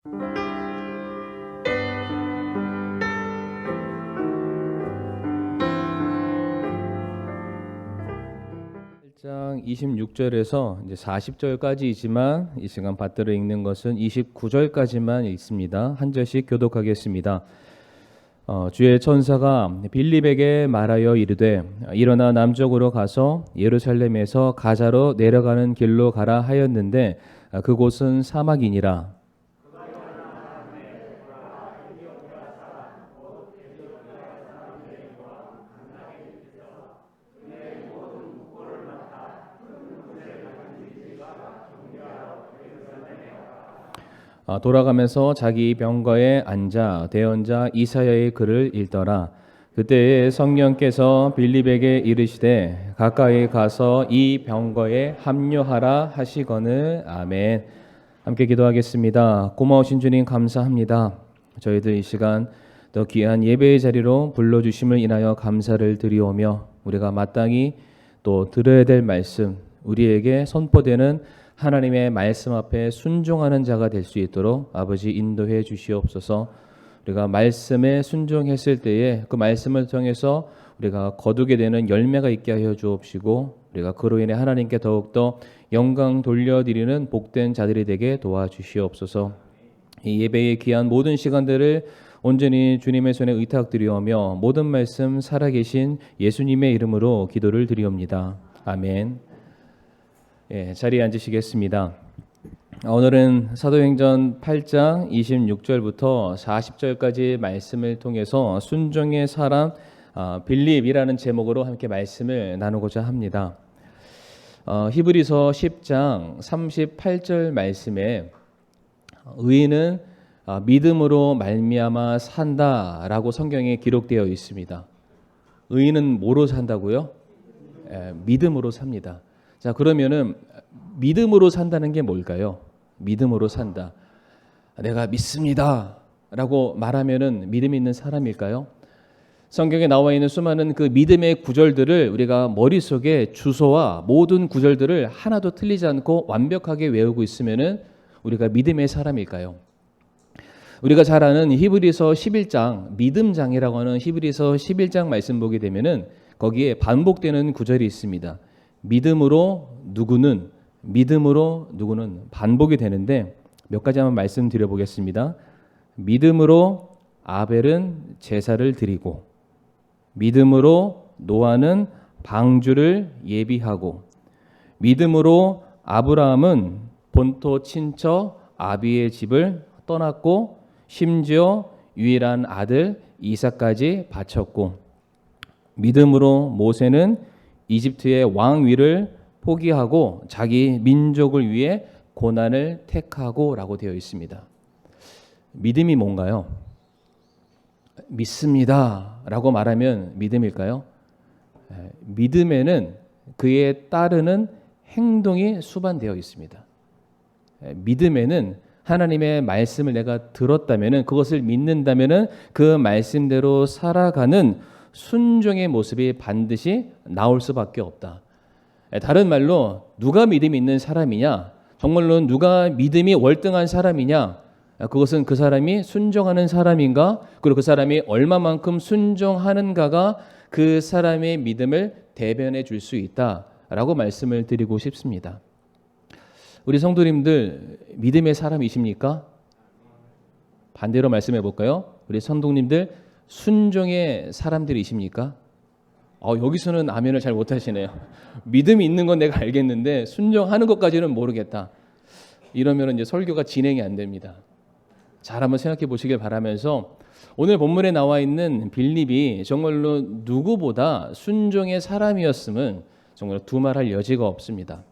1장 26절에서 이제 40절까지이지만 이 시간 받들어 읽는 것은 29절까지만 있습니다. 한 절씩 교독하겠습니다. 주의 천사가 빌립에게 말하여 이르되 일어나 남쪽으로 가서 예루살렘에서 가자로 내려가는 길로 가라 하였는데 그곳은 사막이니라. 돌아가면서 자기 병거에 앉아 대언자 이사야의 글을 읽더라. 그때에 성령께서 빌립에게 이르시되 가까이 가서 이 병거에 합류하라 하시거늘. 아멘. 함께 기도하겠습니다. 고마우신 주님 감사합니다. 저희들 이 시간 더 귀한 예배의 자리로 불러주심을 인하여 감사를 드리오며 우리가 마땅히 또 들어야 될 말씀, 우리에게 선포되는 하나님의 말씀 앞에 순종하는 자가 될 수 있도록 아버지 인도해 주시옵소서. 우리가 말씀에 순종했을 때에 그 말씀을 통해서 우리가 거두게 되는 열매가 있게 하여 주옵시고 우리가 그로 인해 하나님께 더욱더 영광 돌려드리는 복된 자들이 되게 도와주시옵소서. 이 예배의 귀한 모든 시간들을 온전히 주님의 손에 의탁드리오며 모든 말씀 살아계신 예수님의 이름으로 기도를 드리옵니다. 아멘. 자리에 앉으시겠습니다. 오늘은 사도행전 8장 26절부터 40절까지 말씀을 통해서 순종의 사람 빌립이라는 제목으로 함께 말씀을 나누고자 합니다. 히브리서 10장 38절 말씀에 의인은 믿음으로 말미암아 산다라고 성경에 기록되어 있습니다. 의인은 뭐로 산다고요? 믿음으로 삽니다. 자, 그러면은 믿음으로 산다는 게 뭘까요? 믿음으로 산다. 내가 믿습니다 라고 말하면은 믿음 있는 사람일까요? 성경에 나와 있는 수많은 그 믿음의 구절들을 우리가 머릿속에 주소와 모든 구절들을 하나도 틀리지 않고 완벽하게 외우고 있으면은 우리가 믿음의 사람일까요? 우리가 잘 아는 히브리서 11장, 믿음장이라고 하는 히브리서 11장 말씀 보게 되면은 거기에 반복되는 구절이 있습니다. 믿음으로 누구는 반복이 되는데 몇 가지 한번 말씀드려 보겠습니다. 믿음으로 아벨은 제사를 드리고 믿음으로 노아는 방주를 예비하고 믿음으로 아브라함은 본토 친척 아비의 집을 떠났고 심지어 유일한 아들 이삭까지 바쳤고 믿음으로 모세는 이집트의 왕위를 포기하고 자기 민족을 위해 고난을 택하고 라고 되어 있습니다. 믿음이 뭔가요? 믿습니다 라고 말하면 믿음일까요? 믿음에는 그에 따르는 행동이 수반되어 있습니다. 믿음에는 하나님의 말씀을 내가 들었다면 그것을 믿는다면 그 말씀대로 살아가는 순종의 모습이 반드시 나올 수밖에 없다. 다른 말로 누가 믿음이 있는 사람이냐, 정말로 누가 믿음이 월등한 사람이냐, 그것은 그 사람이 순종하는 사람인가, 그리고 그 사람이 얼마만큼 순종하는가가 그 사람의 믿음을 대변해 줄 수 있다라고 말씀을 드리고 싶습니다. 우리 성도님들 믿음의 사람이십니까? 반대로 말씀해 볼까요? 우리 성도님들 순종의 사람들이십니까? 여기서는 아멘을 잘 못하시네요. 믿음이 있는 건 내가 알겠는데 순종하는 것까지는 모르겠다. 이러면 이제 설교가 진행이 안 됩니다. 잘 한번 생각해 보시길 바라면서 오늘 본문에 나와 있는 빌립이 정말로 누구보다 순종의 사람이었음은 정말 두말할 여지가 없습니다.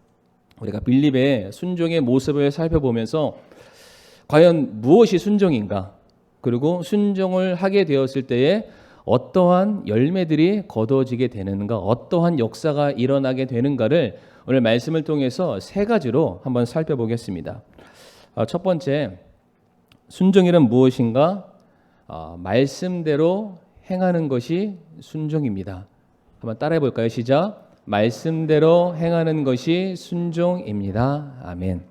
우리가 빌립의 순종의 모습을 살펴보면서 과연 무엇이 순종인가? 그리고 순종을 하게 되었을 때에 어떠한 열매들이 거두어지게 되는가, 어떠한 역사가 일어나게 되는가를 오늘 말씀을 통해서 세 가지로 한번 살펴보겠습니다. 첫 번째, 순종이란 무엇인가? 말씀대로 행하는 것이 순종입니다. 한번 따라해 볼까요? 시작. 말씀대로 행하는 것이 순종입니다. 아멘.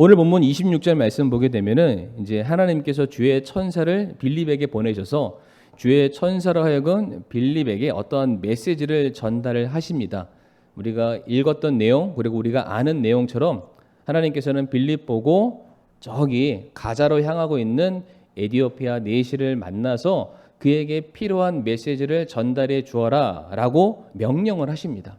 오늘 본문 26절 말씀 보게 되면은 이제 하나님께서 주의 천사를 빌립에게 보내셔서 주의 천사로 하여금 빌립에게 어떠한 메시지를 전달을 하십니다. 우리가 읽었던 내용 그리고 우리가 아는 내용처럼 하나님께서는 빌립 보고 저기 가자로 향하고 있는 에디오피아 내시를 만나서 그에게 필요한 메시지를 전달해 주어라라고 명령을 하십니다.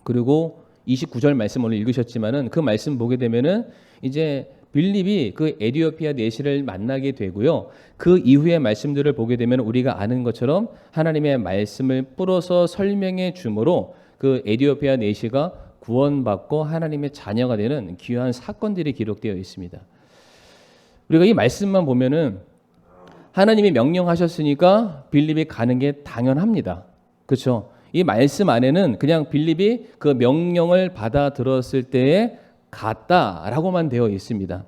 그리고 29절 말씀 오늘 읽으셨지만은 그 말씀 보게 되면은 이제 빌립이 그 에디오피아 내시를 만나게 되고요. 그 이후의 말씀들을 보게 되면 우리가 아는 것처럼 하나님의 말씀을 풀어서 설명해 주므로 그 에디오피아 내시가 구원받고 하나님의 자녀가 되는 귀한 사건들이 기록되어 있습니다. 우리가 이 말씀만 보면은 하나님이 명령하셨으니까 빌립이 가는 게 당연합니다. 그렇죠? 이 말씀 안에는 그냥 빌립이 그 명령을 받아 들었을 때에 갔다라고만 되어 있습니다.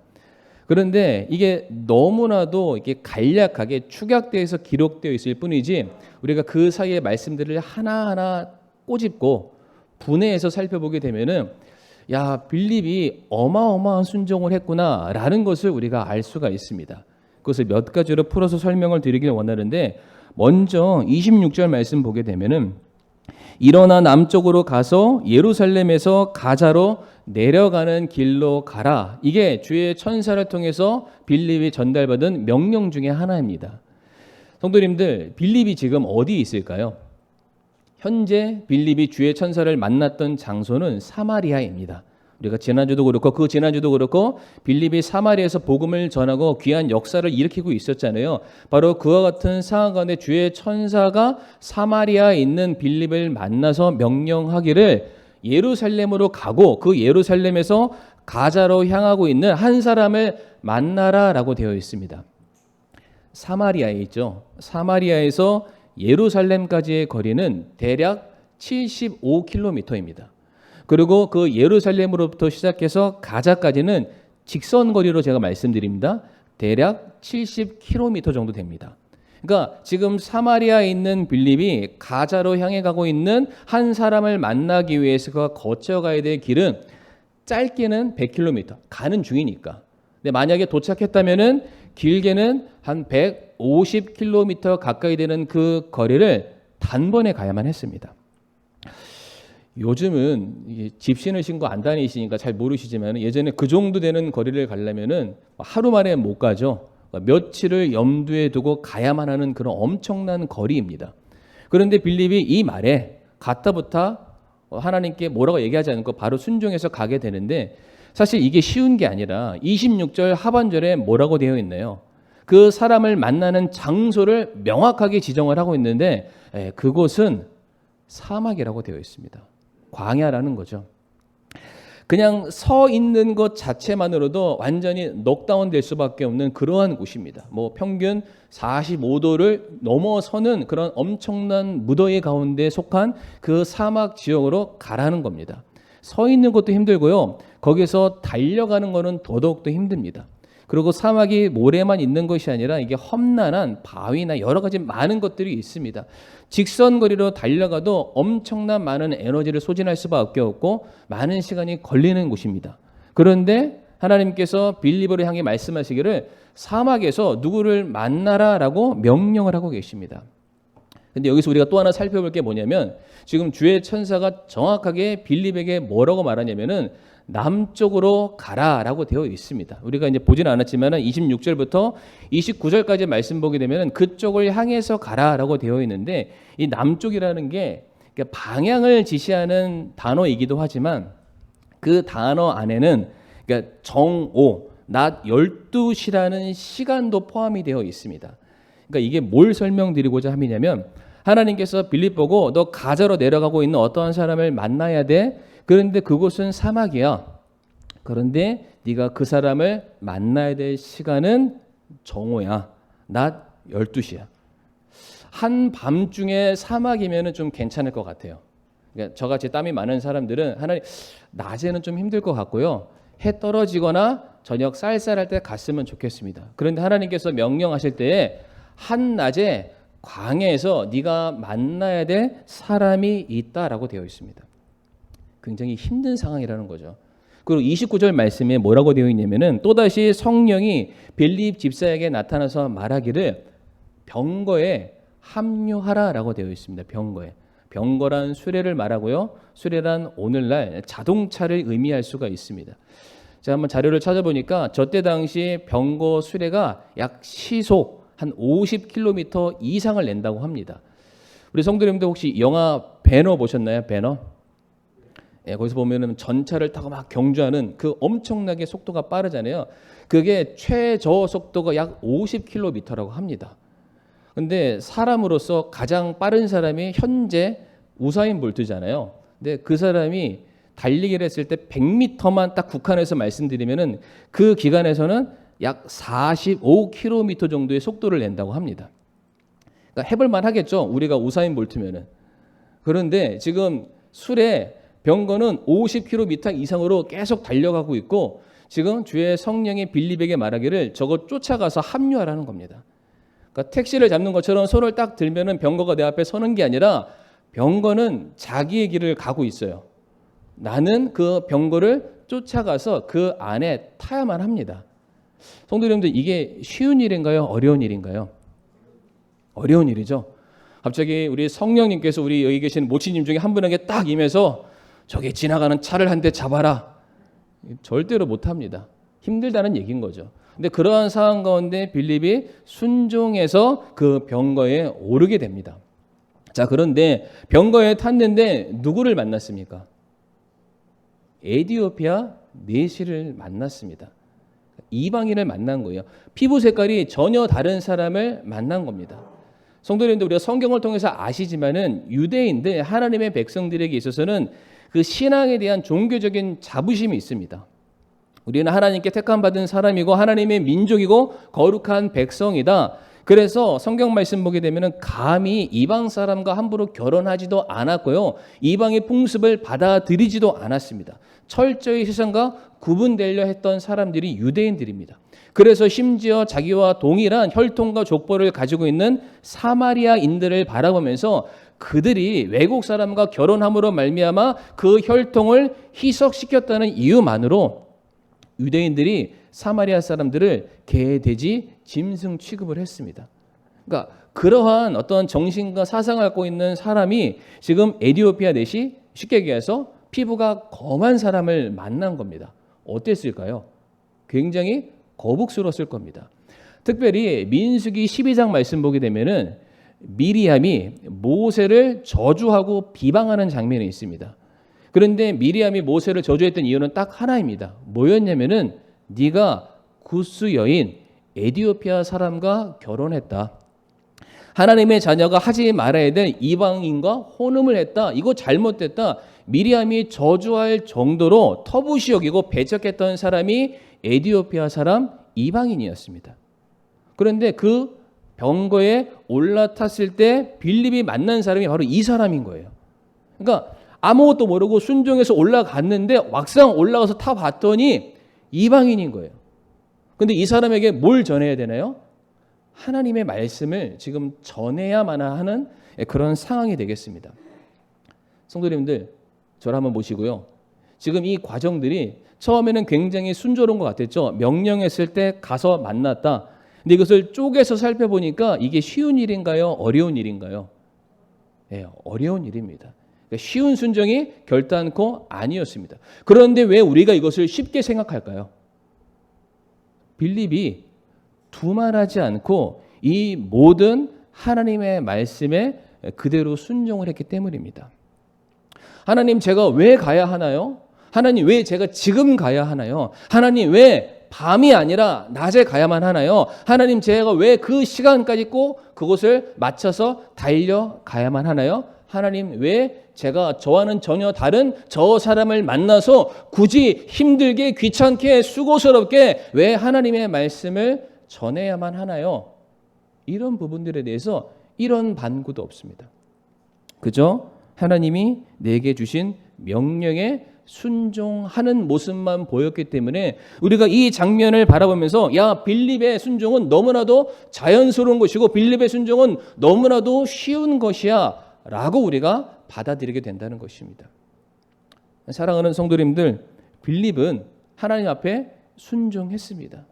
그런데 이게 너무나도 이게 간략하게 축약되어서 기록되어 있을 뿐이지 우리가 그 사이의 말씀들을 하나하나 꼬집고 분해해서 살펴보게 되면은 야, 빌립이 어마어마한 순종을 했구나라는 것을 우리가 알 수가 있습니다. 그것을 몇 가지로 풀어서 설명을 드리길 원하는데 먼저 26절 말씀 보게 되면은 일어나 남쪽으로 가서 예루살렘에서 가자로 내려가는 길로 가라. 이게 주의 천사를 통해서 빌립이 전달받은 명령 중에 하나입니다. 성도님들, 빌립이 지금 어디 있을까요? 현재 빌립이 주의 천사를 만났던 장소는 사마리아입니다. 우리가 지난주도 그렇고 그 지난주도 그렇고 빌립이 사마리아에서 복음을 전하고 귀한 역사를 일으키고 있었잖아요. 바로 그와 같은 상황 가운데 주의 천사가 사마리아에 있는 빌립을 만나서 명령하기를 예루살렘으로 가고 그 예루살렘에서 가자로 향하고 있는 한 사람을 만나라라고 되어 있습니다. 사마리아에 있죠. 사마리아에서 예루살렘까지의 거리는 대략 75km입니다. 그리고 그 예루살렘으로부터 시작해서 가자까지는 직선 거리로 제가 말씀드립니다. 대략 70km 정도 됩니다. 그러니까 지금 사마리아에 있는 빌립이 가자로 향해 가고 있는 한 사람을 만나기 위해서 거쳐가야 될 길은 짧게는 100km 가는 중이니까. 근데 만약에 도착했다면은 길게는 한 150km 가까이 되는 그 거리를 단번에 가야만 했습니다. 요즘은 집신을 신고 안 다니시니까 잘 모르시지만 예전에 그 정도 되는 거리를 가려면은 하루 만에 못 가죠. 며칠을 염두에 두고 가야만 하는 그런 엄청난 거리입니다. 그런데 빌립이 이 말에 갔다부터 하나님께 뭐라고 얘기하지 않고 바로 순종해서 가게 되는데 사실 이게 쉬운 게 아니라 26절 하반절에 뭐라고 되어 있나요? 그 사람을 만나는 장소를 명확하게 지정을 하고 있는데 그곳은 사막이라고 되어 있습니다. 광야라는 거죠. 그냥 서 있는 것 자체만으로도 완전히 넉다운 될 수밖에 없는 그러한 곳입니다. 뭐 평균 45도를 넘어서는 그런 엄청난 무더위 가운데 속한 그 사막 지역으로 가라는 겁니다. 서 있는 것도 힘들고요. 거기서 달려가는 것은 더더욱 더 힘듭니다. 그리고 사막이 모래만 있는 것이 아니라 이게 험난한 바위나 여러 가지 많은 것들이 있습니다. 직선 거리로 달려가도 엄청난 많은 에너지를 소진할 수밖에 없고 많은 시간이 걸리는 곳입니다. 그런데 하나님께서 빌립을 향해 말씀하시기를 사막에서 누구를 만나라라고 명령을 하고 계십니다. 근데 여기서 우리가 또 하나 살펴볼 게 뭐냐면 지금 주의 천사가 정확하게 빌립에게 뭐라고 말하냐면은 남쪽으로 가라라고 되어 있습니다. 우리가 이제 보지는 않았지만 26절부터 29절까지 말씀 보게 되면 그쪽을 향해서 가라라고 되어 있는데 이 남쪽이라는 게 방향을 지시하는 단어이기도 하지만 그 단어 안에는 그러니까 정오, 낮 12시라는 시간도 포함이 되어 있습니다. 그러니까 이게 뭘 설명드리고자 함이냐면 하나님께서 빌립 보고 너 가자로 내려가고 있는 어떠한 사람을 만나야 돼. 그런데 그곳은 사막이야. 그런데 네가 그 사람을 만나야 될 시간은 정오야. 낮 12시야. 한밤중에 사막이면 좀 괜찮을 것 같아요. 그러니까 저같이 땀이 많은 사람들은 하나님 낮에는 좀 힘들 것 같고요. 해 떨어지거나 저녁 쌀쌀할 때 갔으면 좋겠습니다. 그런데 하나님께서 명령하실 때에 한낮에 광야에서 네가 만나야 될 사람이 있다라고 되어 있습니다. 굉장히 힘든 상황이라는 거죠. 그리고 29절 말씀에 뭐라고 되어 있냐면은 또다시 성령이 빌립 집사에게 나타나서 말하기를 병거에 합류하라라고 되어 있습니다. 병거에. 병거란 수레를 말하고요. 수레란 오늘날 자동차를 의미할 수가 있습니다. 제가 한번 자료를 찾아보니까 저때 당시 병거 수레가 약 시속 한 50km 이상을 낸다고 합니다. 우리 성도님들 혹시 영화 배너 보셨나요? 배너? 예, 거기서 보면은 전차를 타고 막 경주하는 그 엄청나게 속도가 빠르잖아요. 그게 최저 속도가 약 50km라고 합니다. 근데 사람으로서 가장 빠른 사람이 현재 우사인 볼트잖아요. 근데 그 사람이 달리기를 했을 때 100m만 딱 국한해서 말씀드리면은 그 기간에서는 약 45km 정도의 속도를 낸다고 합니다. 그러니까 해볼만 하겠죠. 우리가 우사인 볼트면은. 그런데 지금 술에 병거는 50km 이상으로 계속 달려가고 있고 지금 주의 성령이 빌립에게 말하기를 저거 쫓아가서 합류하라는 겁니다. 그러니까 택시를 잡는 것처럼 손을 딱 들면은 병거가 내 앞에 서는 게 아니라 병거는 자기의 길을 가고 있어요. 나는 그 병거를 쫓아가서 그 안에 타야만 합니다. 성도님들 이게 쉬운 일인가요? 어려운 일인가요? 어려운 일이죠. 갑자기 우리 성령님께서 우리 여기 계신 모치님 중에 한 분에게 딱 임해서 저기 지나가는 차를 한 대 잡아라. 절대로 못합니다. 힘들다는 얘기인 거죠. 근데 그러한 상황 가운데 빌립이 순종해서 그 병거에 오르게 됩니다. 자, 그런데 병거에 탔는데 누구를 만났습니까? 에디오피아 내시를 만났습니다. 이방인을 만난 거예요. 피부 색깔이 전혀 다른 사람을 만난 겁니다. 성도님들 우리가 성경을 통해서 아시지만은 유대인들 하나님의 백성들에게 있어서는 그 신앙에 대한 종교적인 자부심이 있습니다. 우리는 하나님께 택함 받은 사람이고 하나님의 민족이고 거룩한 백성이다. 그래서 성경 말씀 보게 되면은 감히 이방 사람과 함부로 결혼하지도 않았고요. 이방의 풍습을 받아들이지도 않았습니다. 철저히 세상과 구분되려 했던 사람들이 유대인들입니다. 그래서 심지어 자기와 동일한 혈통과 족보를 가지고 있는 사마리아인들을 바라보면서 그들이 외국 사람과 결혼함으로 말미암아 그 혈통을 희석시켰다는 이유만으로 유대인들이 사마리아 사람들을 개, 돼지, 짐승 취급을 했습니다. 그러니까 그러한 어떤 정신과 사상을 갖고 있는 사람이 지금 에디오피아 넷이 쉽게 얘기해서 피부가 검은 사람을 만난 겁니다. 어땠을까요? 굉장히 거북스러웠을 겁니다. 특별히 민수기 12장 말씀 보게 되면은 미리암이 모세를 저주하고 비방하는 장면이 있습니다. 그런데 미리암이 모세를 저주했던 이유는 딱 하나입니다. 뭐였냐면은 네가 구스 여인 에디오피아 사람과 결혼했다. 하나님의 자녀가 하지 말아야 될 이방인과 혼음을 했다. 이거 잘못됐다. 미리암이 저주할 정도로 터부시 여기고 배척했던 사람이 에디오피아 사람 이방인이었습니다. 그런데 그 병거에 올라탔을 때 빌립이 만난 사람이 바로 이 사람인 거예요. 그러니까 아무것도 모르고 순종해서 올라갔는데 막상 올라가서 타봤더니 이방인인 거예요. 그런데 이 사람에게 뭘 전해야 되나요? 하나님의 말씀을 지금 전해야만 하는 그런 상황이 되겠습니다. 성도님들, 저를 한번 보시고요. 지금 이 과정들이 처음에는 굉장히 순조로운 것 같았죠. 명령했을 때 가서 만났다. 근데 이것을 쪼개서 살펴보니까 이게 쉬운 일인가요? 어려운 일인가요? 네, 어려운 일입니다. 그러니까 쉬운 순종이 결단코 아니었습니다. 그런데 왜 우리가 이것을 쉽게 생각할까요? 빌립이 두말하지 않고 이 모든 하나님의 말씀에 그대로 순종을 했기 때문입니다. 하나님, 제가 왜 가야 하나요? 하나님, 왜 제가 지금 가야 하나요? 하나님, 왜 밤이 아니라 낮에 가야만 하나요? 하나님, 제가 왜 그 시간까지 꼭 그곳을 맞춰서 달려가야만 하나요? 하나님, 왜 제가 저와는 전혀 다른 저 사람을 만나서 굳이 힘들게 귀찮게 수고스럽게 왜 하나님의 말씀을 전해야만 하나요? 이런 부분들에 대해서 이런 반구도 없습니다. 그저 하나님이 내게 주신 명령에 순종하는 모습만 보였기 때문에 우리가 이 장면을 바라보면서 야, 빌립의 순종은 너무나도 자연스러운 것이고 빌립의 순종은 너무나도 쉬운 것이야 라고 우리가 받아들이게 된다는 것입니다. 사랑하는 성도님들, 빌립은 하나님 앞에 순종했습니다.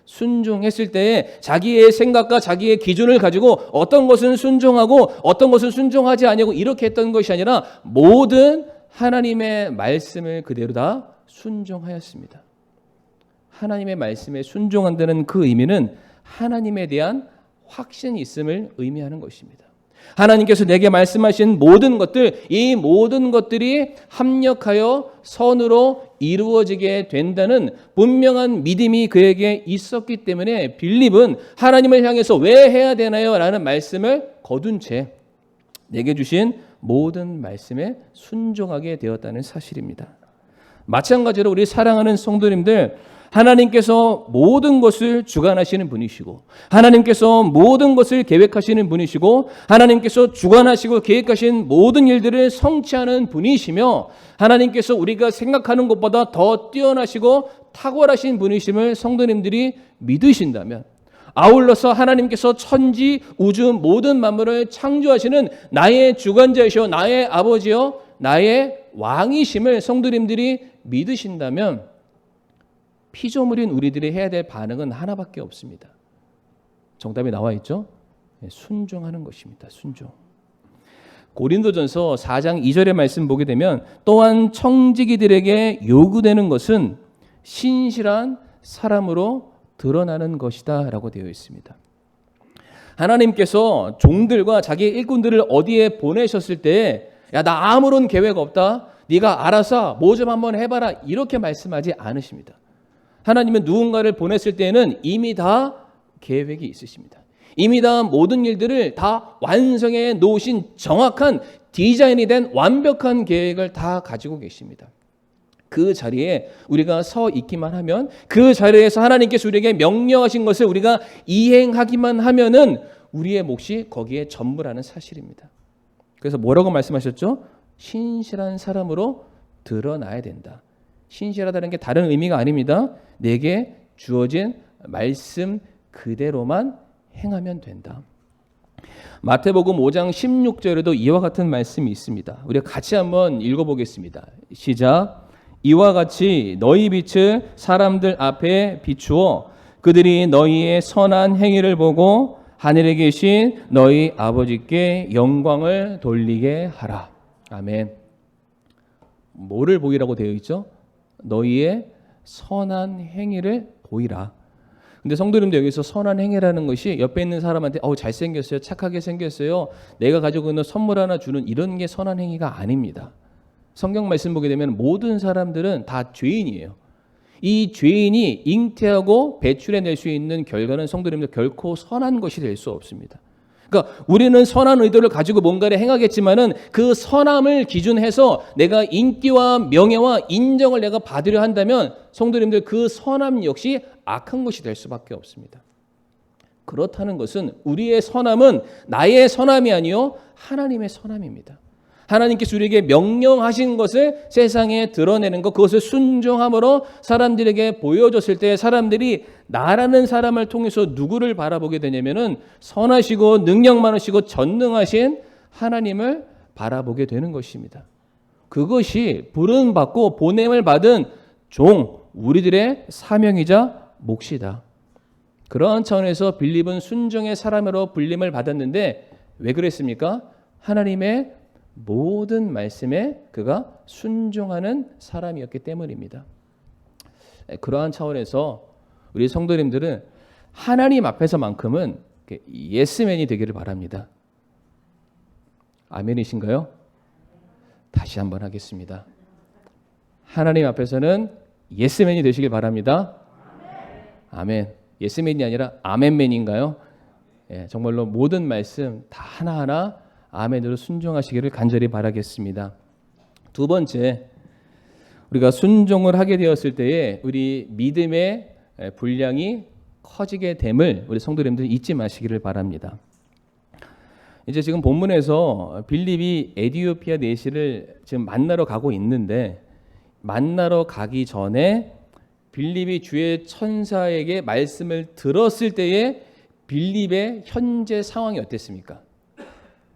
순종했을 때에 자기의 생각과 자기의 기준을 가지고 어떤 것은 순종하고 어떤 것은 순종하지 아니하고 이렇게 했던 것이 아니라 모든 하나님의 말씀을 그대로 다 순종하였습니다. 하나님의 말씀에 순종한다는 그 의미는 하나님에 대한 확신이 있음을 의미하는 것입니다. 하나님께서 내게 말씀하신 모든 것들, 이 모든 것들이 합력하여 선으로 이루어지게 된다는 분명한 믿음이 그에게 있었기 때문에 빌립은 하나님을 향해서 왜 해야 되나요? 라는 말씀을 거둔 채 내게 주신 모든 말씀에 순종하게 되었다는 사실입니다. 마찬가지로 우리 사랑하는 성도님들, 하나님께서 모든 것을 주관하시는 분이시고 하나님께서 모든 것을 계획하시는 분이시고 하나님께서 주관하시고 계획하신 모든 일들을 성취하는 분이시며 하나님께서 우리가 생각하는 것보다 더 뛰어나시고 탁월하신 분이심을 성도님들이 믿으신다면, 아울러서 하나님께서 천지 우주 모든 만물을 창조하시는 나의 주관자이시오 나의 아버지요 나의 왕이심을 성도님들이 믿으신다면 피조물인 우리들이 해야 될 반응은 하나밖에 없습니다. 정답이 나와 있죠? 순종하는 것입니다. 순종. 고린도전서 4장 2절의 말씀 보게 되면 또한 청지기들에게 요구되는 것은 신실한 사람으로 드러나는 것이다 라고 되어 있습니다. 하나님께서 종들과 자기 일꾼들을 어디에 보내셨을 때 야, 나 아무런 계획 없다. 네가 알아서 뭐 좀 한번 해봐라. 이렇게 말씀하지 않으십니다. 하나님은 누군가를 보냈을 때에는 이미 다 계획이 있으십니다. 이미 다 모든 일들을 다 완성해 놓으신 정확한 디자인이 된 완벽한 계획을 다 가지고 계십니다. 그 자리에 우리가 서 있기만 하면, 그 자리에서 하나님께서 우리에게 명령하신 것을 우리가 이행하기만 하면은 우리의 몫이 거기에 전부라는 사실입니다. 그래서 뭐라고 말씀하셨죠? 신실한 사람으로 드러나야 된다. 신실하다는 게 다른 의미가 아닙니다. 내게 주어진 말씀 그대로만 행하면 된다. 마태복음 5장 16절에도 이와 같은 말씀이 있습니다. 우리가 같이 한번 읽어보겠습니다. 시작. 이와 같이 너희 빛을 사람들 앞에 비추어 그들이 너희의 선한 행위를 보고 하늘에 계신 너희 아버지께 영광을 돌리게 하라. 아멘. 뭐를 보이라고 되어 있죠? 너희의 선한 행위를 보이라. 근데 성도님들, 여기서 선한 행위라는 것이 옆에 있는 사람한테 잘생겼어요, 착하게 생겼어요, 내가 가지고 있는 선물 하나 주는 이런 게 선한 행위가 아닙니다. 성경 말씀 보게 되면 모든 사람들은 다 죄인이에요. 이 죄인이 잉태하고 배출해낼 수 있는 결과는 성도님들 결코 선한 것이 될 수 없습니다. 그러니까 우리는 선한 의도를 가지고 뭔가를 행하겠지만은 그 선함을 기준해서 내가 인기와 명예와 인정을 내가 받으려 한다면 성도님들 그 선함 역시 악한 것이 될 수밖에 없습니다. 그렇다는 것은 우리의 선함은 나의 선함이 아니요 하나님의 선함입니다. 하나님께서 우리에게 명령하신 것을 세상에 드러내는 것, 그것을 순종함으로 사람들에게 보여줬을 때 사람들이 나라는 사람을 통해서 누구를 바라보게 되냐면은 선하시고 능력 많으시고 전능하신 하나님을 바라보게 되는 것입니다. 그것이 부름받고 보냄을 받은 종, 우리들의 사명이자 몫이다. 그러한 차원에서 빌립은 순종의 사람으로 불림을 받았는데 왜 그랬습니까? 하나님의 모든 말씀에 그가 순종하는 사람이었기 때문입니다. 그러한 차원에서 우리 성도님들은 하나님 앞에서만큼은 예스맨이 되기를 바랍니다. 아멘이신가요? 다시 한번 하겠습니다. 하나님 앞에서는 예스맨이 되시길 바랍니다. 아멘. 예스맨이 아니라 아멘맨인가요? 정말로 모든 말씀 다 하나하나 아멘으로 순종하시기를 간절히 바라겠습니다. 두 번째, 우리가 순종을 하게 되었을 때에 우리 믿음의 분량이 커지게 됨을 우리 성도님들 잊지 마시기를 바랍니다. 이제 지금 본문에서 빌립이 에디오피아 내시를 지금 만나러 가고 있는데, 만나러 가기 전에 빌립이 주의 천사에게 말씀을 들었을 때에 빌립의 현재 상황이 어땠습니까?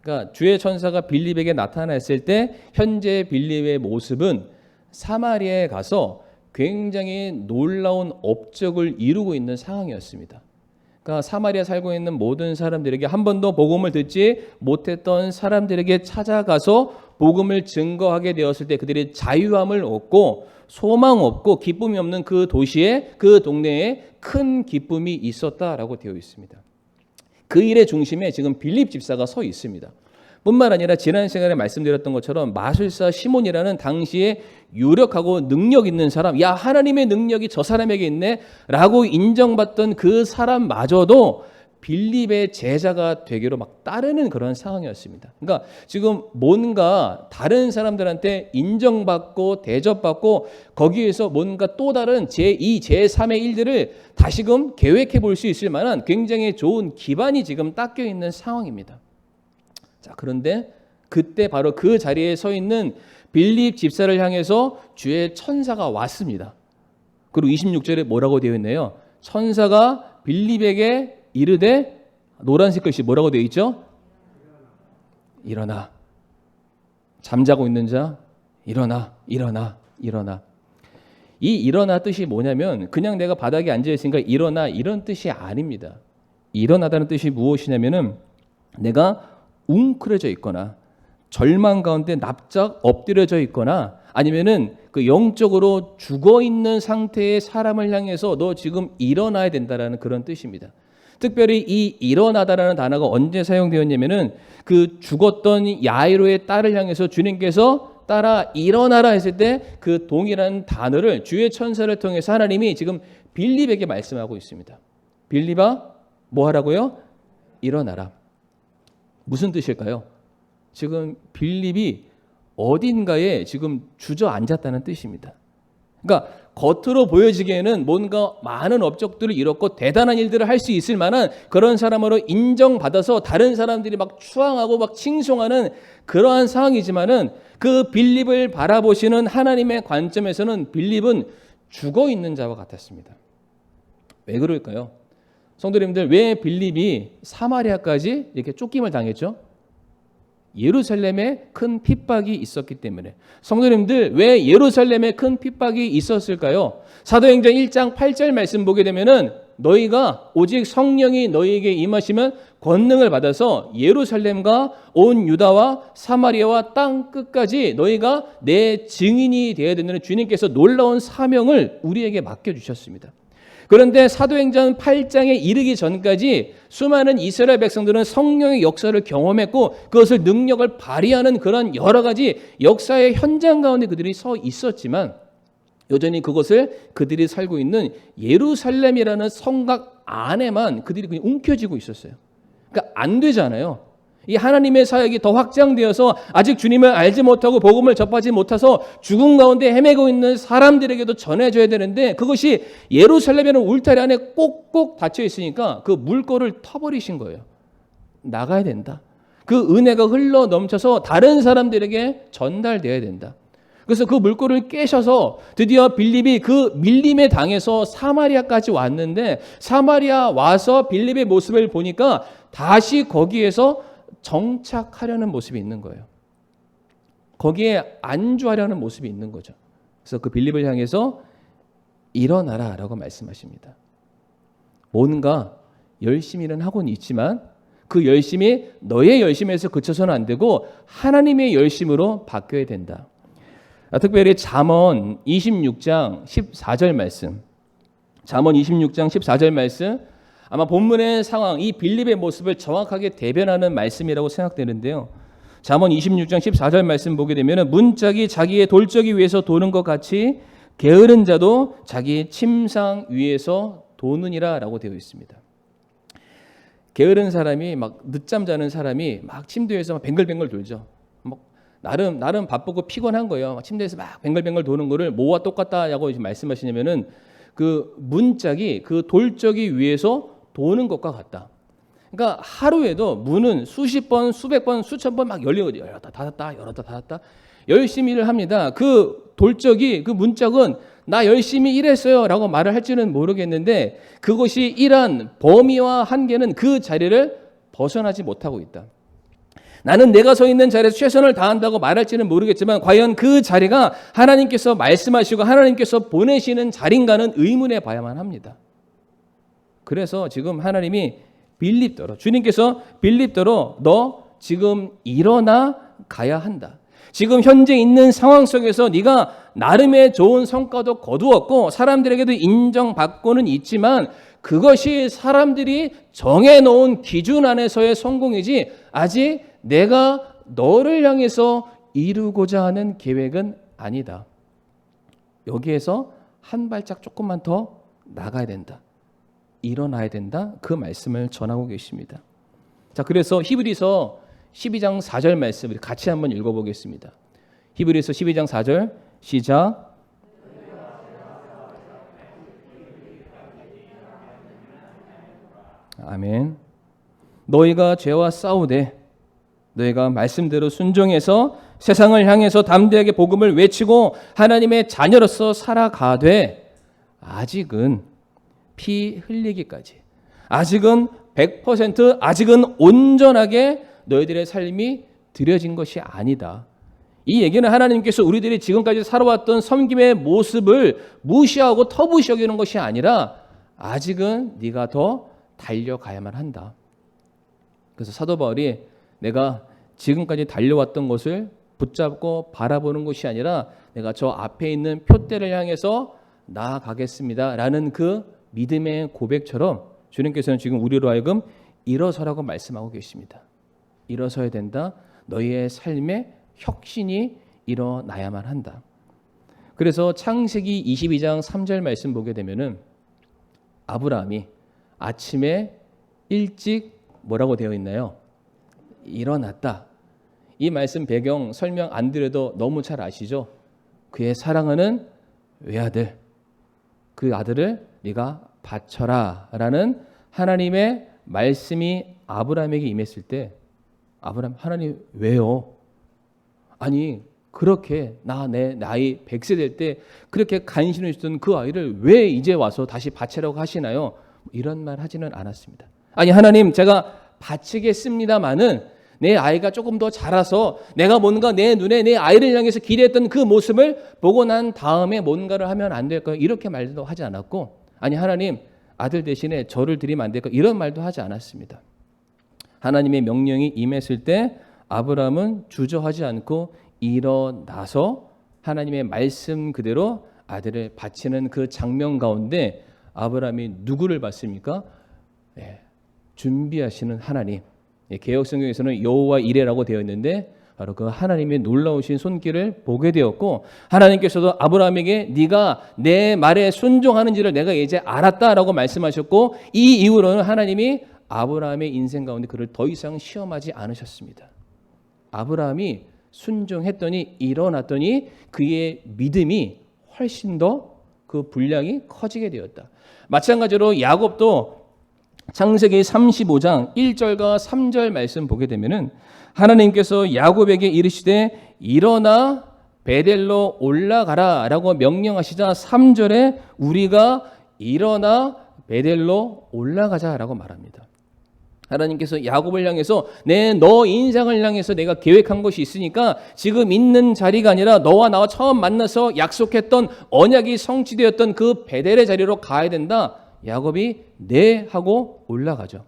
그러니까 주의 천사가 빌립에게 나타났을 때 현재 빌립의 모습은 사마리아에 가서 굉장히 놀라운 업적을 이루고 있는 상황이었습니다. 그러니까 사마리아 살고 있는 모든 사람들에게 한 번도 복음을 듣지 못했던 사람들에게 찾아가서 복음을 증거하게 되었을 때 그들이 자유함을 얻고 소망 없고 기쁨이 없는 그 도시에 그 동네에 큰 기쁨이 있었다라고 되어 있습니다. 그 일의 중심에 지금 빌립 집사가 서 있습니다. 뿐만 아니라 지난 시간에 말씀드렸던 것처럼 마술사 시몬이라는 당시에 유력하고 능력 있는 사람, 야 하나님의 능력이 저 사람에게 있네 라고 인정받던 그 사람마저도 빌립의 제자가 되기로 막 따르는 그런 상황이었습니다. 그러니까 지금 뭔가 다른 사람들한테 인정받고 대접받고 거기에서 뭔가 또 다른 제2, 제3의 일들을 다시금 계획해 볼 수 있을 만한 굉장히 좋은 기반이 지금 닦여 있는 상황입니다. 자, 그런데 그때 바로 그 자리에 서 있는 빌립 집사를 향해서 주의 천사가 왔습니다. 그리고 26절에 뭐라고 되어 있나요? 천사가 빌립에게 이르되, 노란색 글씨 뭐라고 되어 있죠? 일어나. 잠자고 있는 자 일어나, 일어나, 일어나. 이 일어나 뜻이 뭐냐면 그냥 내가 바닥에 앉아 있으니까 일어나 이런 뜻이 아닙니다. 일어나다는 뜻이 무엇이냐면은 내가 웅크려져 있거나 절망 가운데 납작 엎드려져 있거나 아니면은 그 영적으로 죽어 있는 상태의 사람을 향해서 너 지금 일어나야 된다라는 그런 뜻입니다. 특별히 이 일어나다라는 단어가 언제 사용되었냐면은 그 죽었던 야이로의 딸을 향해서 주님께서 딸아 일어나라 했을 때 그 동일한 단어를 주의 천사를 통해서 하나님이 지금 빌립에게 말씀하고 있습니다. 빌립아 뭐 하라고요? 일어나라. 무슨 뜻일까요? 지금 빌립이 어딘가에 지금 주저앉았다는 뜻입니다. 그러니까 겉으로 보여지기에는 뭔가 많은 업적들을 이뤘고 대단한 일들을 할 수 있을 만한 그런 사람으로 인정받아서 다른 사람들이 막 추앙하고 막 칭송하는 그러한 상황이지만은 그 빌립을 바라보시는 하나님의 관점에서는 빌립은 죽어 있는 자와 같았습니다. 왜 그럴까요? 성도님들, 왜 빌립이 사마리아까지 이렇게 쫓김을 당했죠? 예루살렘에 큰 핍박이 있었기 때문에. 성도님들, 왜 예루살렘에 큰 핍박이 있었을까요? 사도행전 1장 8절 말씀 보게 되면은 너희가 오직 성령이 너희에게 임하시면 권능을 받아서 예루살렘과 온 유다와 사마리아와 땅 끝까지 너희가 내 증인이 되어야 된다는 주님께서 놀라운 사명을 우리에게 맡겨주셨습니다. 그런데 사도행전 8장에 이르기 전까지 수많은 이스라엘 백성들은 성령의 역사를 경험했고 그것을 능력을 발휘하는 그런 여러 가지 역사의 현장 가운데 그들이 서 있었지만 여전히 그것을 그들이 살고 있는 예루살렘이라는 성곽 안에만 그들이 그냥 움켜쥐고 있었어요. 그러니까 안 되잖아요. 이 하나님의 사역이 더 확장되어서 아직 주님을 알지 못하고 복음을 접하지 못해서 죽음 가운데 헤매고 있는 사람들에게도 전해줘야 되는데 그것이 예루살렘이라는 울타리 안에 꼭꼭 닫혀 있으니까 그 물꼬를 터버리신 거예요. 나가야 된다. 그 은혜가 흘러 넘쳐서 다른 사람들에게 전달돼야 된다. 그래서 그 물꼬를 깨셔서 드디어 빌립이 그 밀림에 당해서 사마리아까지 왔는데 사마리아 와서 빌립의 모습을 보니까 다시 거기에서 정착하려는 모습이 있는 거예요. 거기에 안주하려는 모습이 있는 거죠. 그래서 그 빌립을 향해서 일어나라 라고 말씀하십니다. 뭔가 열심히는 하고는 있지만 그 열심이 너의 열심에서 그쳐서는 안 되고 하나님의 열심으로 바뀌어야 된다. 특별히 잠언 26장 14절 말씀, 잠언 26장 14절 말씀, 아마 본문의 상황, 이 빌립의 모습을 정확하게 대변하는 말씀이라고 생각되는데요. 잠언 26장 14절 말씀 보게 되면 문짝이 자기의 돌적이 위에서 도는 것 같이 게으른 자도 자기 침상 위에서 도느니라 라고 되어 있습니다. 게으른 사람이 막 늦잠 자는 사람이 막 침대에서 막 뱅글뱅글 돌죠. 나름 바쁘고 피곤한 거예요. 침대에서 막 뱅글뱅글 도는 거를 뭐와 똑같다라고 말씀하시냐면은 그 문짝이 그 돌적이 위에서 도는 것과 같다. 그러니까 하루에도 문은 수십 번, 수백 번, 수천 번 막 열렸다 닫았다, 열었다 닫았다. 열심히 일을 합니다. 그 돌적이, 그 문짝은 나 열심히 일했어요 라고 말을 할지는 모르겠는데 그것이 일한 범위와 한계는 그 자리를 벗어나지 못하고 있다. 나는 내가 서 있는 자리에서 최선을 다한다고 말할지는 모르겠지만 과연 그 자리가 하나님께서 말씀하시고 하나님께서 보내시는 자리인가는 의문해 봐야만 합니다. 그래서 지금 하나님이 빌립더로, 주님께서 빌립더로 너 지금 일어나 가야 한다. 지금 현재 있는 상황 속에서 네가 나름의 좋은 성과도 거두었고 사람들에게도 인정받고는 있지만 그것이 사람들이 정해놓은 기준 안에서의 성공이지 아직 내가 너를 향해서 이루고자 하는 계획은 아니다. 여기에서 한 발짝 조금만 더 나가야 된다. 일어나야 된다. 그 말씀을 전하고 계십니다. 자, 그래서 히브리서 12장 4절 말씀 우리 같이 한번 읽어보겠습니다. 히브리서 12장 4절 시작. 아멘. 너희가 죄와 싸우되 너희가 말씀대로 순종해서 세상을 향해서 담대하게 복음을 외치고 하나님의 자녀로서 살아가되 아직은 피 흘리기까지 아직은 100% 아직은 온전하게 너희들의 삶이 드려진 것이 아니다. 이 얘기는 하나님께서 우리들이 지금까지 살아왔던 섬김의 모습을 무시하고 터부시 여기는 것이 아니라 아직은 네가 더 달려가야만 한다. 그래서 사도 바울이 내가 지금까지 달려왔던 것을 붙잡고 바라보는 것이 아니라 내가 저 앞에 있는 표대를 향해서 나아가겠습니다 라는 그 믿음의 고백처럼 주님께서는 지금 우리로 하여금 일어서라고 말씀하고 계십니다. 일어서야 된다. 너희의 삶에 혁신이 일어나야만 한다. 그래서 창세기 22장 3절 말씀 보게 되면은 아브라함이 아침에 일찍 뭐라고 되어 있나요? 일어났다. 이 말씀 배경 설명 안 드려도 너무 잘 아시죠? 그의 사랑하는 외아들, 그 아들을 네가 바쳐라 라는 하나님의 말씀이 아브라함에게 임했을 때 아브라함 하나님 왜요? 아니 그렇게 내 나이 100세 될 때 그렇게 간신히 주던 그 아이를 왜 이제 와서 다시 바치라고 하시나요? 이런 말 하지는 않았습니다. 아니 하나님 제가 바치겠습니다마는 내 아이가 조금 더 자라서 내가 뭔가 내 눈에 내 아이를 향해서 기대했던 그 모습을 보고 난 다음에 뭔가를 하면 안 될까요? 이렇게 말도 하지 않았고 아니 하나님 아들 대신에 저를 드리면 안 될까요? 이런 말도 하지 않았습니다. 하나님의 명령이 임했을 때 아브라함은 주저하지 않고 일어나서 하나님의 말씀 그대로 아들을 바치는 그 장면 가운데 아브라함이 누구를 봤습니까? 준비하시는 하나님. 개역 성경에서는 여호와 이레라고 되어 있는데 바로 그 하나님의 놀라우신 손길을 보게 되었고 하나님께서도 아브라함에게 네가 내 말에 순종하는지를 내가 이제 알았다라고 말씀하셨고 이 이후로는 하나님이 아브라함의 인생 가운데 그를 더 이상 시험하지 않으셨습니다. 아브라함이 순종했더니 일어났더니 그의 믿음이 훨씬 더 그 분량이 커지게 되었다. 마찬가지로 야곱도 창세기 35장 1절과 3절 말씀 보게 되면은 하나님께서 야곱에게 이르시되 일어나 베델로 올라가라라고 명령하시자 3절에 우리가 일어나 베델로 올라가자라고 말합니다. 하나님께서 야곱을 향해서 너 인생을 향해서 내가 계획한 것이 있으니까 지금 있는 자리가 아니라 너와 나와 처음 만나서 약속했던 언약이 성취되었던 그 베델의 자리로 가야 된다. 야곱이 네 하고 올라가죠.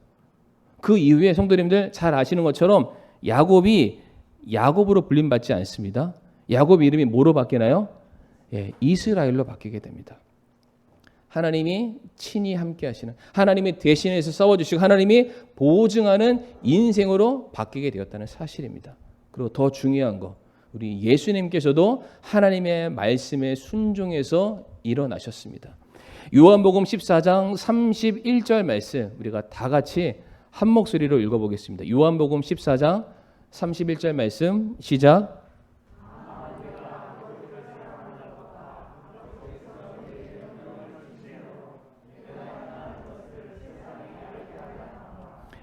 그 이후에 성도님들 잘 아시는 것처럼 야곱이 야곱으로 불림받지 않습니다. 야곱 이름이 뭐로 바뀌나요? 이스라엘로 바뀌게 됩니다. 하나님이 친히 함께 하시는 하나님이 대신해서 싸워주시고 하나님이 보증하는 인생으로 바뀌게 되었다는 사실입니다. 그리고 더 중요한 거 우리 예수님께서도 하나님의 말씀에 순종해서 일어나셨습니다. 요한복음 14장 31절 말씀 우리가 다 같이 한 목소리로 읽어보겠습니다. 요한복음 14장 31절 말씀 시작.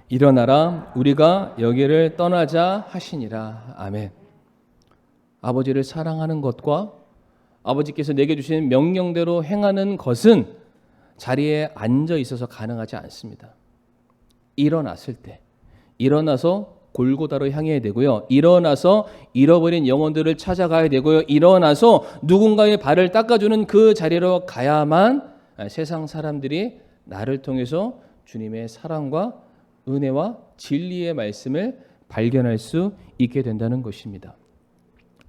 일어나라 우리가 여기를 떠나자 하시니라. 아멘. 아버지를 사랑하는 것과 아버지께서 내게 주신 명령대로 행하는 것은 자리에 앉아 있어서 가능하지 않습니다. 일어났을 때 일어나서 골고다로 향해야 되고요. 일어나서 잃어버린 영혼들을 찾아가야 되고요. 일어나서 누군가의 발을 닦아주는 그 자리로 가야만 세상 사람들이 나를 통해서 주님의 사랑과 은혜와 진리의 말씀을 발견할 수 있게 된다는 것입니다.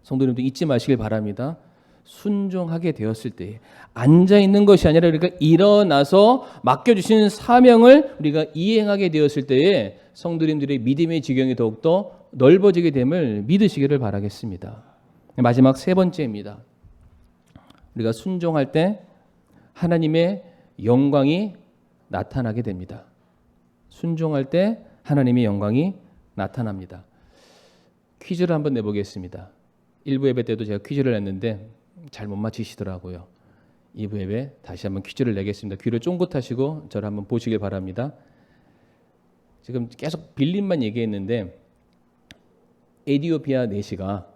성도님도 잊지 마시길 바랍니다. 순종하게 되었을 때 앉아 있는 것이 아니라 우리가 일어나서 맡겨주신 사명을 우리가 이행하게 되었을 때에 성도님들의 믿음의 지경이 더욱더 넓어지게 됨을 믿으시기를 바라겠습니다. 마지막 세 번째입니다. 우리가 순종할 때 하나님의 영광이 나타나게 됩니다. 순종할 때 하나님의 영광이 나타납니다. 퀴즈를 한번 내보겠습니다. 1부 예배 때도 제가 퀴즈를 냈는데 잘 못 맞히시더라고요. 2부 예배 다시 한번 퀴즈를 내겠습니다. 귀를 쫑긋하시고 저를 한번 보시길 바랍니다. 지금 계속 빌림만 얘기했는데 에디오피아 내시가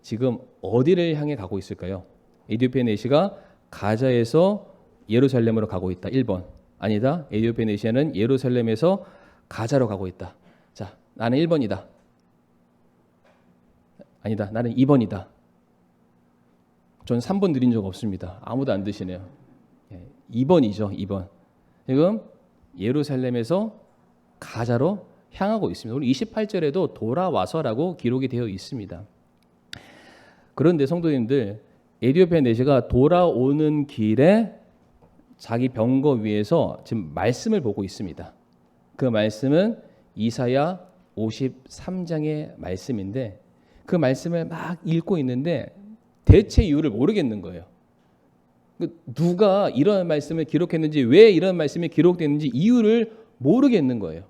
지금 어디를 향해 가고 있을까요? 에디오피아 내시가 가자에서 예루살렘으로 가고 있다. 1번. 아니다. 에디오피아 내시는 예루살렘에서 가자로 가고 있다. 자, 나는 1번이다. 아니다. 나는 2번이다. 전 3번 드린 적 없습니다. 아무도 안 드시네요. 2번이죠. 2번. 지금 예루살렘에서 가자로 향하고 있습니다. 오늘 28절에도 돌아와서라고 기록이 되어 있습니다. 그런데 성도님들, 에디오피아 내시가 돌아오는 길에 자기 병거 위에서 지금 말씀을 보고 있습니다. 그 말씀은 이사야 53장의 말씀인데 그 말씀을 막 읽고 있는데 대체 이유를 모르겠는 거예요. 누가 이런 말씀을 기록했는지, 왜 이런 말씀이 기록됐는지 이유를 모르겠는 거예요.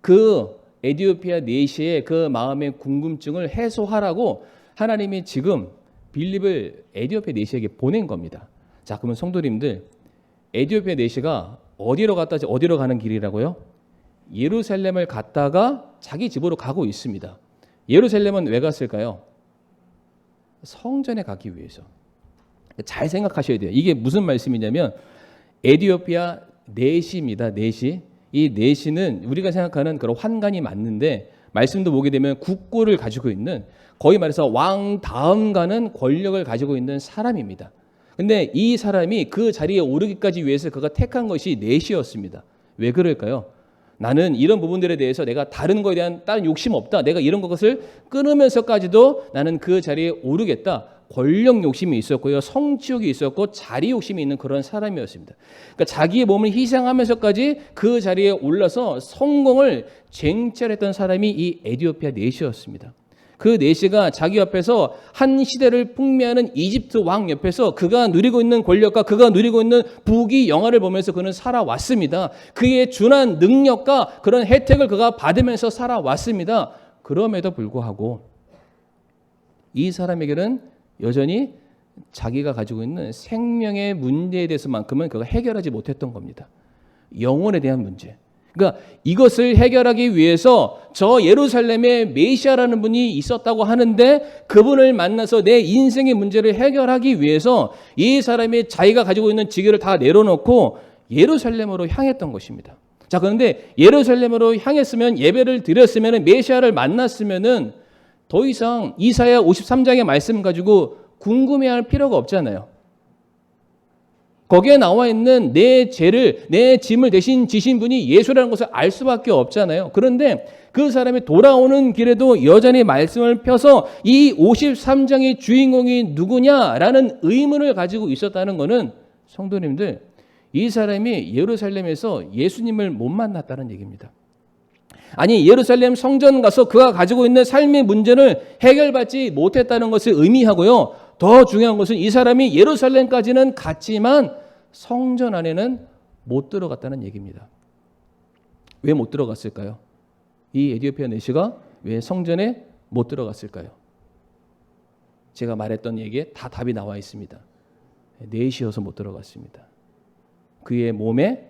그 에디오피아 내시의 그 마음의 궁금증을 해소하라고 하나님이 지금 빌립을 에디오피아 내시에게 보낸 겁니다. 자, 그러면 성도님들, 에디오피아 내시가 어디로 갔다 어디로 가는 길이라고요? 예루살렘을 갔다가 자기 집으로 가고 있습니다. 예루살렘은 왜 갔을까요? 성전에 가기 위해서. 잘 생각하셔야 돼요. 이게 무슨 말씀이냐면 에디오피아 내시입니다. 내시. 이 내시는 우리가 생각하는 그런 환관이 맞는데 말씀도 보게 되면 국고를 가지고 있는, 거의 말해서 왕 다음 가는 권력을 가지고 있는 사람입니다. 근데 이 사람이 그 자리에 오르기까지 위해서 그가 택한 것이 내시였습니다. 왜 그럴까요? 나는 이런 부분들에 대해서 내가 다른 거에 대한 다른 욕심 없다. 내가 이런 것을 끊으면서까지도 나는 그 자리에 오르겠다. 권력 욕심이 있었고요. 성취욕이 있었고 자리 욕심이 있는 그런 사람이었습니다. 그러니까 자기의 몸을 희생하면서까지 그 자리에 올라서 성공을 쟁취했던 사람이 이 에디오피아 내시였습니다. 그 내시가 자기 옆에서 한 시대를 풍미하는 이집트 왕 옆에서 그가 누리고 있는 권력과 그가 누리고 있는 부귀 영화를 보면서 그는 살아왔습니다. 그의 준한 능력과 그런 혜택을 그가 받으면서 살아왔습니다. 그럼에도 불구하고 이 사람에게는 여전히 자기가 가지고 있는 생명의 문제에 대해서만큼은 그가 해결하지 못했던 겁니다. 영혼에 대한 문제. 그러니까 이것을 해결하기 위해서 저 예루살렘에 메시아라는 분이 있었다고 하는데 그분을 만나서 내 인생의 문제를 해결하기 위해서 이 사람이 자기가 가지고 있는 지위를 다 내려놓고 예루살렘으로 향했던 것입니다. 자, 그런데 예루살렘으로 향했으면, 예배를 드렸으면, 메시아를 만났으면은 더 이상 이사야 53장의 말씀 가지고 궁금해할 필요가 없잖아요. 거기에 나와 있는 내 죄를, 내 짐을 대신 지신 분이 예수라는 것을 알 수밖에 없잖아요. 그런데 그 사람이 돌아오는 길에도 여전히 말씀을 펴서 이 53장의 주인공이 누구냐라는 의문을 가지고 있었다는 것은 성도님들, 이 사람이 예루살렘에서 예수님을 못 만났다는 얘기입니다. 아니, 예루살렘 성전 가서 그가 가지고 있는 삶의 문제를 해결받지 못했다는 것을 의미하고요. 더 중요한 것은 이 사람이 예루살렘까지는 갔지만 성전 안에는 못 들어갔다는 얘기입니다. 왜 못 들어갔을까요? 이 에디오피아 내시가 왜 성전에 못 들어갔을까요? 제가 말했던 얘기에 다 답이 나와 있습니다. 내시여서 못 들어갔습니다. 그의 몸에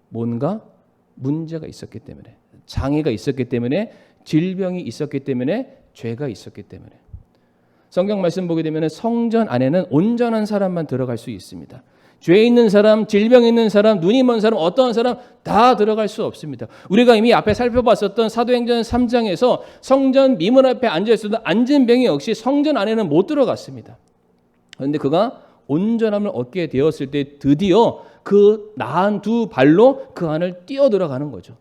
뭔가 문제가 있었기 때문에, 장애가 있었기 때문에, 질병이 있었기 때문에, 죄가 있었기 때문에. 성경 말씀 보게 되면 성전 안에는 온전한 사람만 들어갈 수 있습니다. 죄 있는 사람, 질병 있는 사람, 눈이 먼 사람, 어떠한 사람 다 들어갈 수 없습니다. 우리가 이미 앞에 살펴봤었던 사도행전 3장에서 성전 미문 앞에 앉아있었던 앉은 병이 역시 성전 안에는 못 들어갔습니다. 그런데 그가 온전함을 얻게 되었을 때 드디어 그 나은 두 발로 그 안을 뛰어 들어가는 거죠.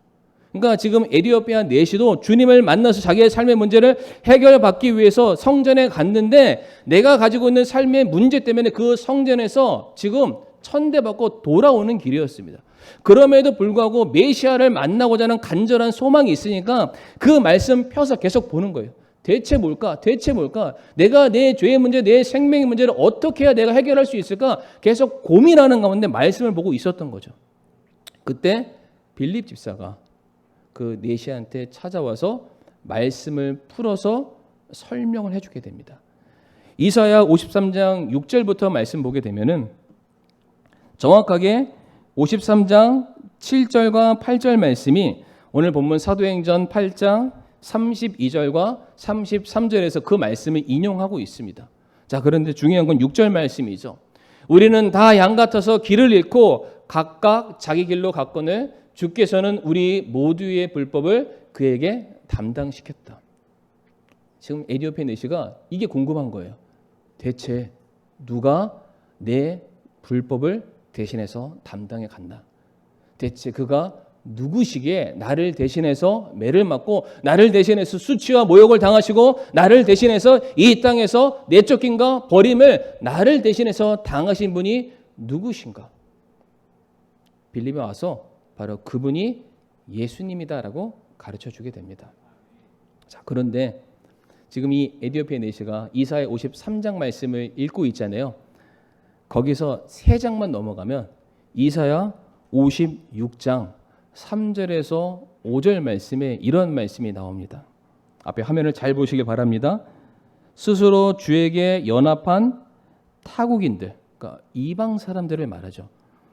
그러니까 지금 에디오피아 내시도 주님을 만나서 자기의 삶의 문제를 해결받기 위해서 성전에 갔는데 내가 가지고 있는 삶의 문제 때문에 그 성전에서 지금 천대받고 돌아오는 길이었습니다. 그럼에도 불구하고 메시아를 만나고자 하는 간절한 소망이 있으니까 그 말씀 펴서 계속 보는 거예요. 대체 뭘까? 대체 뭘까? 내가 내 죄의 문제, 내 생명의 문제를 어떻게 해야 내가 해결할 수 있을까? 계속 고민하는 가운데 말씀을 보고 있었던 거죠. 그때 빌립 집사가 그 내시한테 찾아와서 말씀을 풀어서 설명을 해주게 됩니다. 이사야 53장 6절부터 말씀 보게 되면은 정확하게 53장 7절과 8절 말씀이 오늘 본문 사도행전 8장 32절과 33절에서 그 말씀을 인용하고 있습니다. 자, 그런데 중요한 건 6절 말씀이죠. 우리는 다 양 같아서 길을 잃고 각각 자기 길로 갔거늘 주께서는 우리 모두의 불법을 그에게 담당시켰다. 지금 에디오피아 내시가 이게 궁금한 거예요. 대체 누가 내 불법을 대신해서 담당해 간다. 대체 그가 누구시기에 나를 대신해서 매를 맞고 나를 대신해서 수치와 모욕을 당하시고 나를 대신해서 이 땅에서 내쫓김과 버림을 나를 대신해서 당하신 분이 누구신가? 빌립에 와서 바로 그분이 예수님이다라고 가르쳐 주게 됩니다. 자, 그런데 지금 이 에디오피아 내시가 이사야 53장 말씀을 읽고 있잖아요. 거기서 3장만 넘어가면 이사야 56장 3절에서 5절 말씀에 이런 말씀이 나옵니다. 앞에 화면을 잘 보시길 바랍니다. 스스로 주에게 연합한 타국인들, 그러니까 이방 사람들을 말하죠.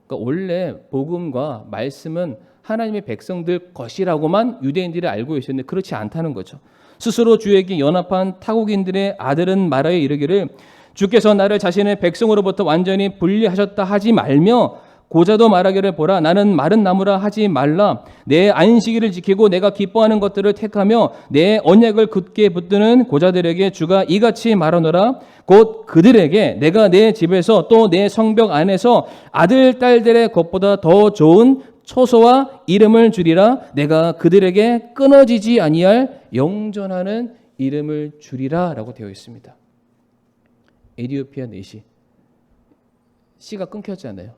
그러니까 원래 복음과 말씀은 하나님의 백성들 것이라고만 유대인들이 알고 있었는데 그렇지 않다는 거죠. 스스로 주에게 연합한 타국인들의 아들은 말하여 이르기를 주께서 나를 자신의 백성으로부터 완전히 분리하셨다 하지 말며 고자도 말하기를 보라 나는 마른 나무라 하지 말라 내 안식일을 지키고 내가 기뻐하는 것들을 택하며 내 언약을 굳게 붙드는 고자들에게 주가 이같이 말하노라 곧 그들에게 내가 내 집에서 또 내 성벽 안에서 아들 딸들의 것보다 더 좋은 초소와 이름을 주리라 내가 그들에게 끊어지지 아니할 영존하는 이름을 주리라 라고 되어 있습니다. 에디오피아 내시 씨가 끊겼잖아요.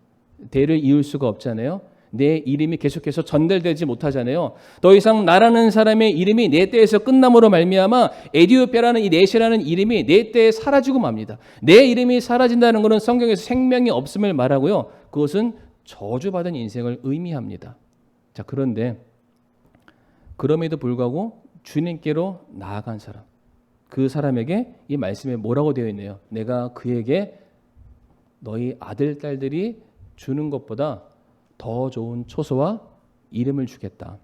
대를 이을 수가 없잖아요. 내 이름이 계속해서 전달되지 못하잖아요. 더 이상 나라는 사람의 이름이 내 때에서 끝남으로 말미암아 에디오피아라는 이 내시라는 이름이 내 때에 사라지고 맙니다. 내 이름이 사라진다는 것은 성경에서 생명이 없음을 말하고요. 그것은 저주받은 인생을 의미합니다. 자, 그런데 그럼에도 불구하고 주님께로 나아간 사람, 그 사람에게 이 말씀에 뭐라고 되어 있네요. 내가 그에게 너희 아들 딸들이 주는 것보다 더 좋은 초소와 이름을 주겠다.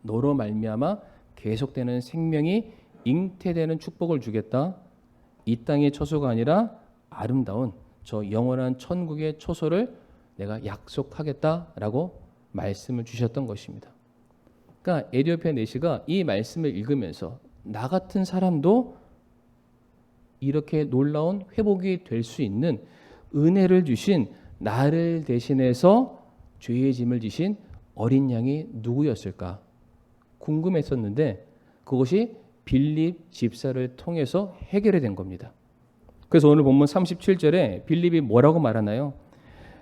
너로 말미암아 계속되는 생명이 잉태되는 축복을 주겠다. 이 땅의 초소가 아니라 아름다운 저 영원한 천국의 초소를 내가 약속하겠다라고 말씀을 주셨던 것입니다. 그러니까 에디오피아 내시가 이 말씀을 읽으면서 나 같은 사람도 이렇게 놀라운 회복이 될 수 있는 은혜를 주신 나를 대신해서 죄의 짐을 지신 어린 양이 누구였을까 궁금했었는데 그것이 빌립 집사를 통해서 해결이 된 겁니다. 그래서 오늘 본문 37절에 빌립이 뭐라고 말하나요?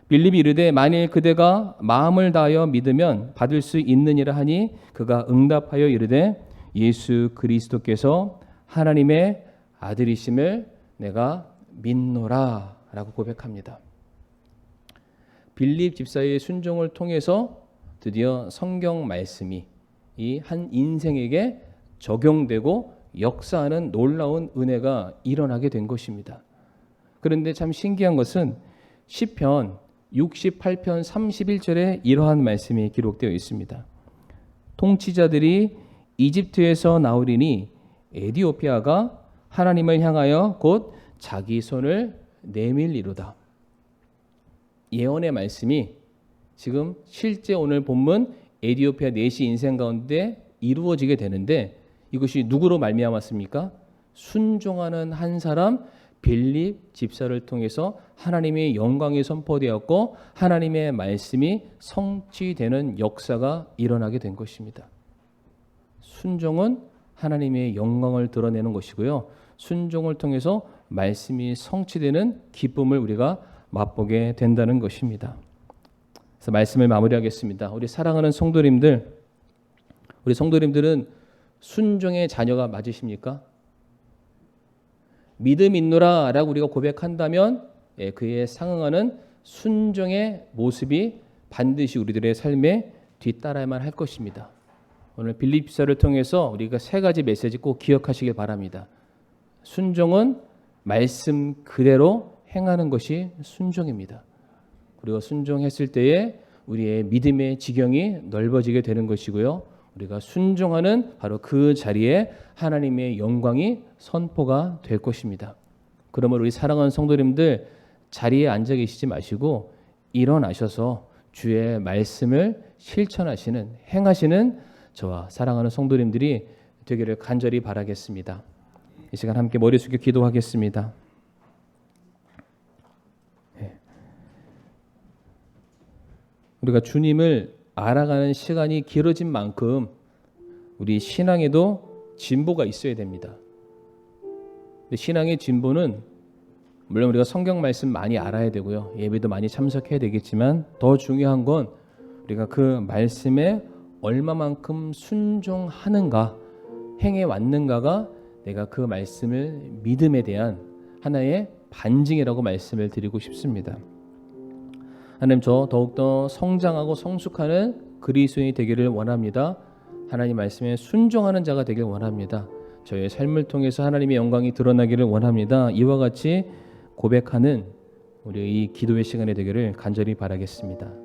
빌립이 이르되 만일 그대가 마음을 다하여 믿으면 받을 수 있느니라 하니 그가 응답하여 이르되 예수 그리스도께서 하나님의 아들이심을 내가 믿노라 라고 고백합니다. 빌립 집사의 순종을 통해서 드디어 성경 말씀이 이 한 인생에게 적용되고 역사하는 놀라운 은혜가 일어나게 된 것입니다. 그런데 참 신기한 것은 시편 68편 31절에 이러한 말씀이 기록되어 있습니다. 통치자들이 이집트에서 나오리니 에디오피아가 하나님을 향하여 곧 자기 손을 내밀리로다. 예언의 말씀이 지금 실제 오늘 본문 에디오피아 넷이 인생 가운데 이루어지게 되는데 이것이 누구로 말미암았습니까? 순종하는 한 사람 빌립 집사를 통해서 하나님의 영광이 선포되었고 하나님의 말씀이 성취되는 역사가 일어나게 된 것입니다. 순종은 하나님의 영광을 드러내는 것이고요. 순종을 통해서 말씀이 성취되는 기쁨을 우리가 맛보게 된다는 것입니다. 그래서 말씀을 마무리하겠습니다. 우리 사랑하는 성도님들, 우리 성도님들은 순종의 자녀가 맞으십니까? 믿음 있노라 라고 우리가 고백한다면 그에 상응하는 순종의 모습이 반드시 우리들의 삶에 뒤따라야만 할 것입니다. 오늘 빌립보서를 통해서 우리가 세 가지 메시지 꼭 기억하시길 바랍니다. 순종은 말씀 그대로 행하는 것이 순종입니다. 우리가 순종했을 때에 우리의 믿음의 지경이 넓어지게 되는 것이고요. 우리가 순종하는 바로 그 자리에 하나님의 영광이 선포가 될 것입니다. 그러므로 우리 사랑하는 성도님들 자리에 앉아 계시지 마시고 일어나셔서 주의 말씀을 실천하시는 행하시는 저와 사랑하는 성도님들이 되기를 간절히 바라겠습니다. 이 시간 함께 머리 숙여 기도하겠습니다. 우리가 주님을 알아가는 시간이 길어진 만큼 우리 신앙에도 진보가 있어야 됩니다. 근데 신앙의 진보는 물론 우리가 성경 말씀 많이 알아야 되고요. 예배도 많이 참석해야 되겠지만 더 중요한 건 우리가 그 말씀에 얼마만큼 순종하는가, 행해 왔는가가 내가 그 말씀을 믿음에 대한 하나의 반증이라고 말씀을 드리고 싶습니다. 하나님, 저 더욱더 성장하고 성숙하는 그리스도인이 되기를 원합니다. 하나님 말씀에 순종하는 자가 되길 원합니다. 저의 삶을 통해서 하나님의 영광이 드러나기를 원합니다. 이와 같이 고백하는 우리의 이 기도의 시간이 되기를 간절히 바라겠습니다.